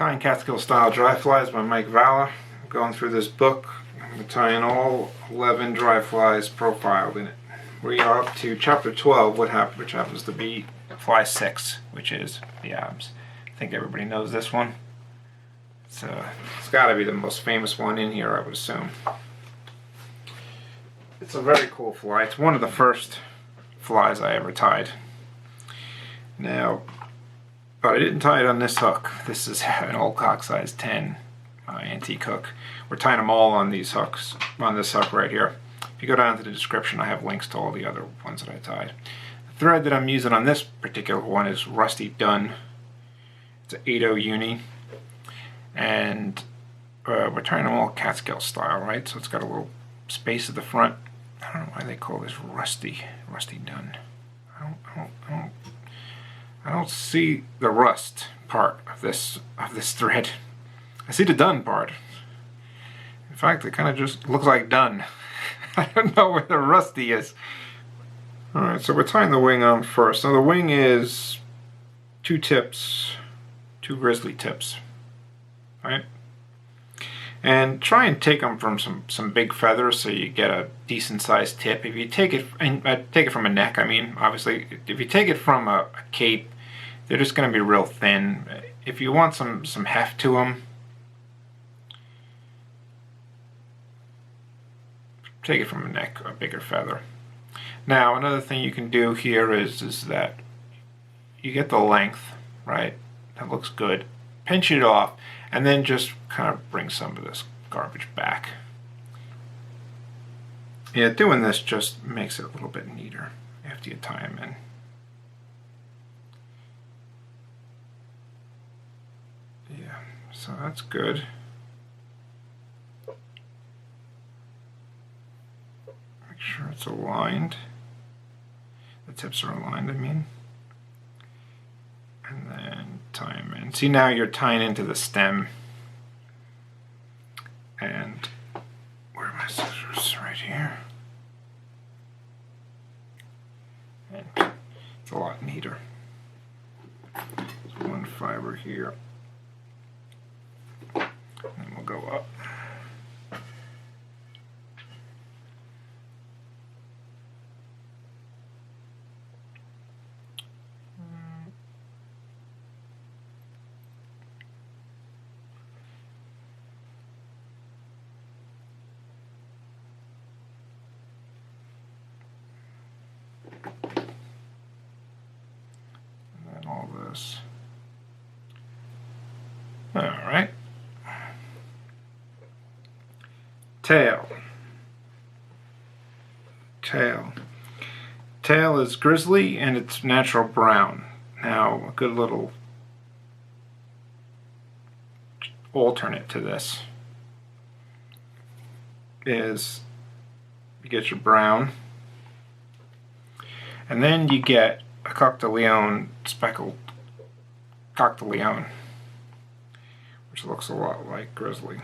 Tying Catskill Style Dry Flies by Mike Valla. I'm going through this book. I'm tying all 11 dry flies profiled in it. We are up to chapter 12, which happens to be fly 6, which is the Adams. I think everybody knows this one. It's got to be the most famous one in here, I would assume. It's a very cool fly. It's one of the first flies I ever tied. Now, but I didn't tie it on this hook. This is an old cock size 10 antique hook. We're tying them all on these hooks, on this hook right here. If you go down to the description, I have links to all the other ones that I tied. The thread that I'm using on this particular one is Rusty Dunn. It's an 8/0 uni. And we're tying them all Catskill style, right? So it's got a little space at the front. I don't know why they call this Rusty Dunn. I don't see the rust part of this thread. I see the done part. In fact, it kind of just looks like done. I don't know where the rusty is. Alright, so we're tying the wing on first. Now the wing is 2 tips, 2 grizzly tips, right? And try and take them from some big feathers so you get a decent sized tip. If you take it, and take it from a neck, I mean, obviously, if you take it from a cape, they're just going to be real thin. If you want some heft to them, take it from a neck, a bigger feather. Now, another thing you can do here is that you get the length, right? That looks good. Pinch it off, and then just kind of bring some of this garbage back. Yeah, doing this just makes it a little bit neater after you tie them in. Yeah, so that's good. Make sure it's aligned. The tips are aligned, I mean. And then tie them in. See, now you're tying into the stem. And where are my scissors? Right here. And it's a lot neater. There's one fiber here. And we'll go up. All this. All right. Tail. Tail is grizzly and it's natural brown. Now, a good little alternate to this is you get your brown, and then you get a Coq de Leon, speckled Coq de Leon, which looks a lot like grizzly.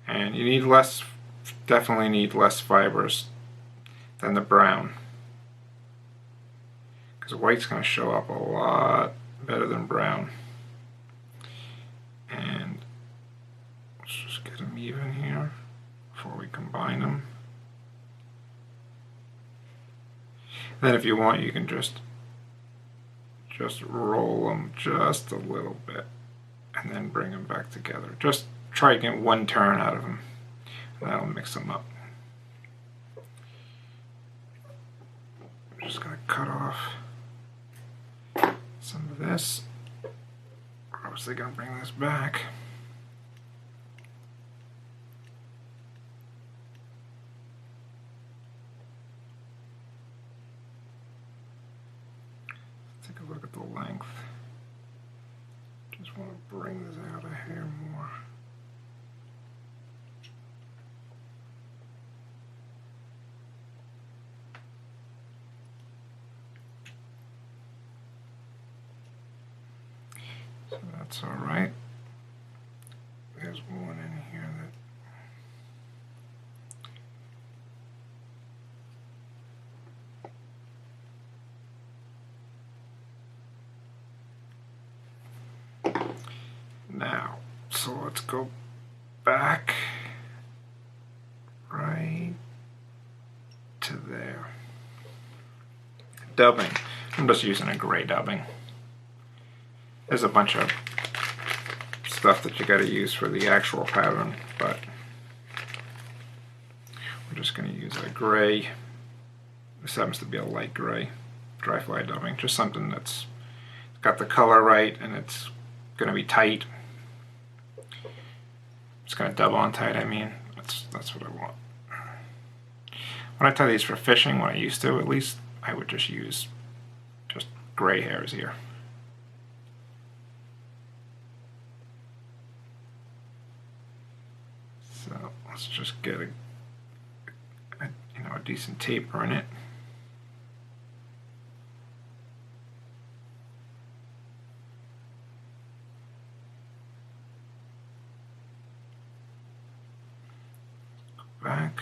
And you need less, definitely need less fibers than the brown, because white's going to show up a lot better than brown. And let's just get them even here before we combine them. Then if you want, you can just roll them just a little bit and then bring them back together. Just try to get one turn out of them, and that'll mix them up. I'm just going to cut off some of this. We're obviously going to bring this back. Take a look at the length. Just want to bring this out a hair more. So that's all right. There's one in here that Now, so let's go back right to there. Dubbing. I'm just using a gray dubbing. There's a bunch of stuff that you got to use for the actual pattern, but we're just going to use a gray. This happens to be a light gray dry fly dubbing, just something that's got the color right and it's going to be tight. It's going to dub on tight, I mean. That's what I want. When I tie these for fishing, when I used to at least, I would just use just gray hairs here. So let's just get a decent taper in it. Go back.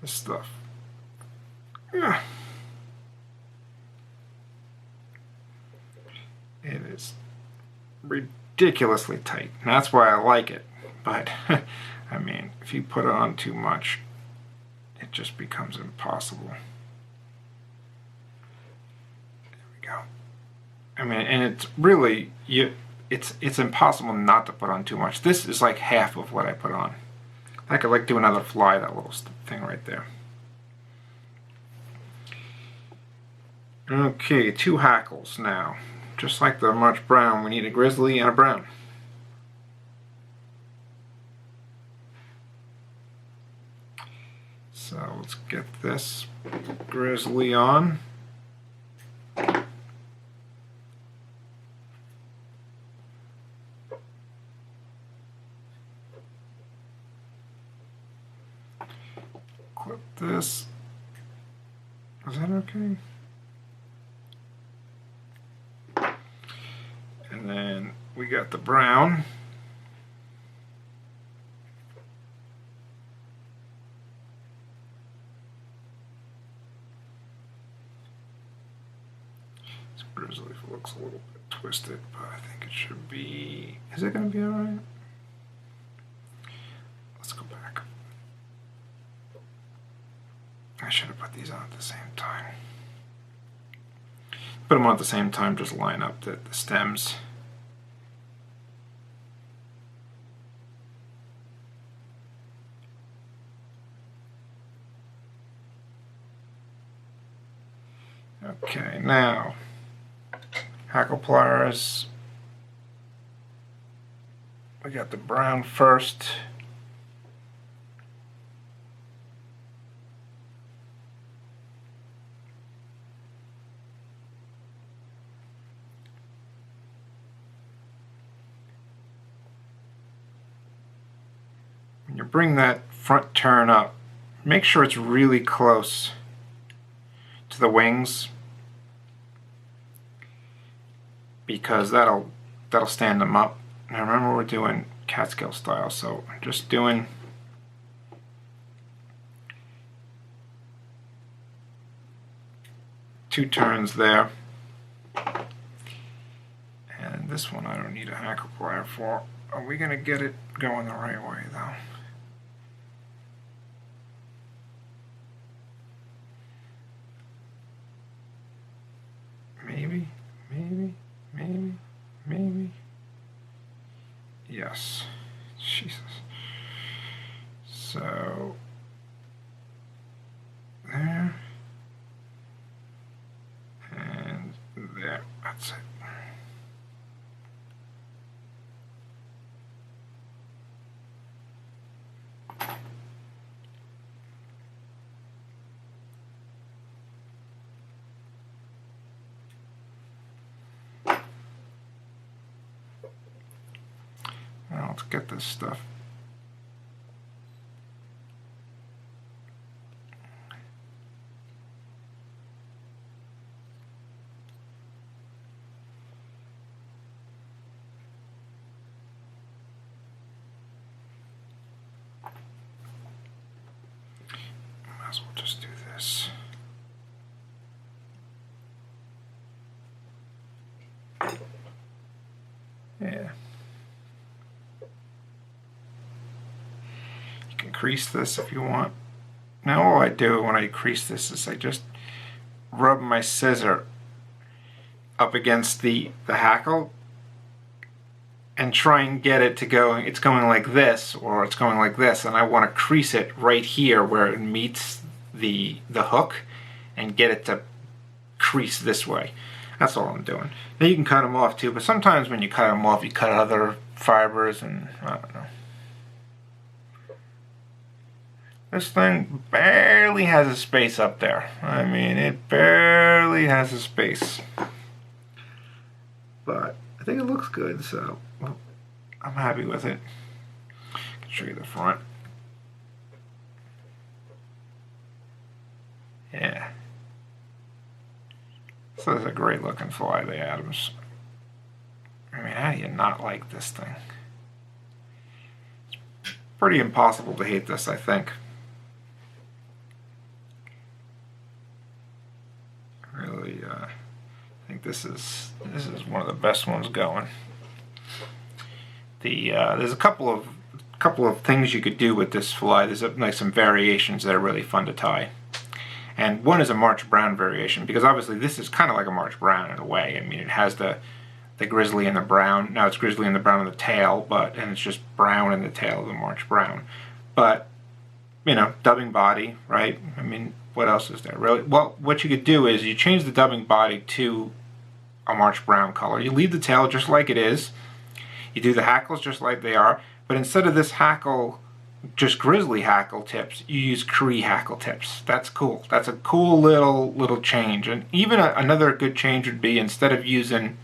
This stuff. Yeah. It is ridiculously tight. And that's why I like it. But, I mean, if you put it on too much, it just becomes impossible. There we go. I mean, and it's really, it's impossible not to put on too much. This is like half of what I put on. I could like do another fly, that little thing right there. Okay, 2 hackles now. Just like the March brown, we need a grizzly and a brown. So let's get this grizzly on. Clip this. Is that okay? And then we got the brown. This grizzly looks a little bit twisted, but I think it should be... Is it going to be alright? Let's go back. I should have put these on at the same time. Put them on at the same time, just line up the stems. Okay, now hackle pliers. We got the brown first. When you bring that front turn up, make sure it's really close to the wings, because that'll stand them up. Now remember, we're doing Catskill style, so just doing two turns there. And this one I don't need a hackle plier for. Are we gonna get it going the right way though? Maybe, maybe, maybe, maybe. Yes. Jesus. So there and there. That's it. Now let's get this stuff. So we'll just do this. Yeah. You can crease this if you want. Now all I do when I crease this is I just rub my scissor up against the hackle and try and get it to go, it's going like this or it's going like this, and I want to crease it right here where it meets the hook and get it to crease this way. That's all I'm doing. Now you can cut them off too, but sometimes when you cut them off you cut other fibers and I don't know. This thing barely has a space up there. I mean, it barely has a space. But I think it looks good, so well, I'm happy with it. I can show you the front. Yeah. So this is a great looking fly, the Adams. I mean, how do you not like this thing? It's pretty impossible to hate this, I think. Really, I think this is one of the best ones going. There's a couple of things you could do with this fly. There's like some variations that are really fun to tie. And one is a March Brown variation, because obviously this is kind of like a March Brown in a way. I mean, it has the grizzly and the brown. Now it's grizzly and the brown on the tail, and it's just brown in the tail of the March Brown. But, you know, dubbing body, right? I mean, what else is there really? Well, what you could do is you change the dubbing body to a March Brown color. You leave the tail just like it is. You do the hackles just like they are, but instead of this hackle, just grizzly hackle tips, you use Cree hackle tips. That's cool. That's a cool little change. And even another good change would be, instead of using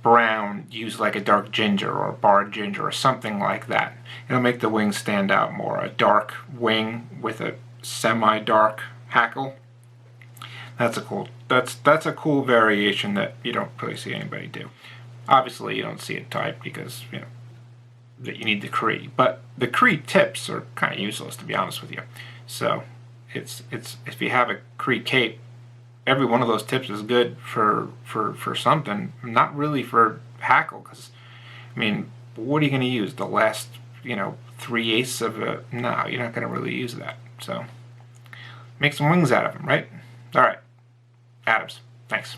brown, use like a dark ginger or a barred ginger or something like that. It'll make the wings stand out more. A dark wing with a semi-dark hackle. That's a cool variation that you don't really see anybody do. Obviously, you don't see it typed because, you know, that you need the Cree, but the Cree tips are kind of useless, to be honest with you. So it's if you have a Cree cape, every one of those tips is good for something, not really for hackle, because I mean, what are you going to use? The last, you know, 3/8 of a, no, you're not going to really use that. So make some wings out of them, right? All right, Adams, thanks.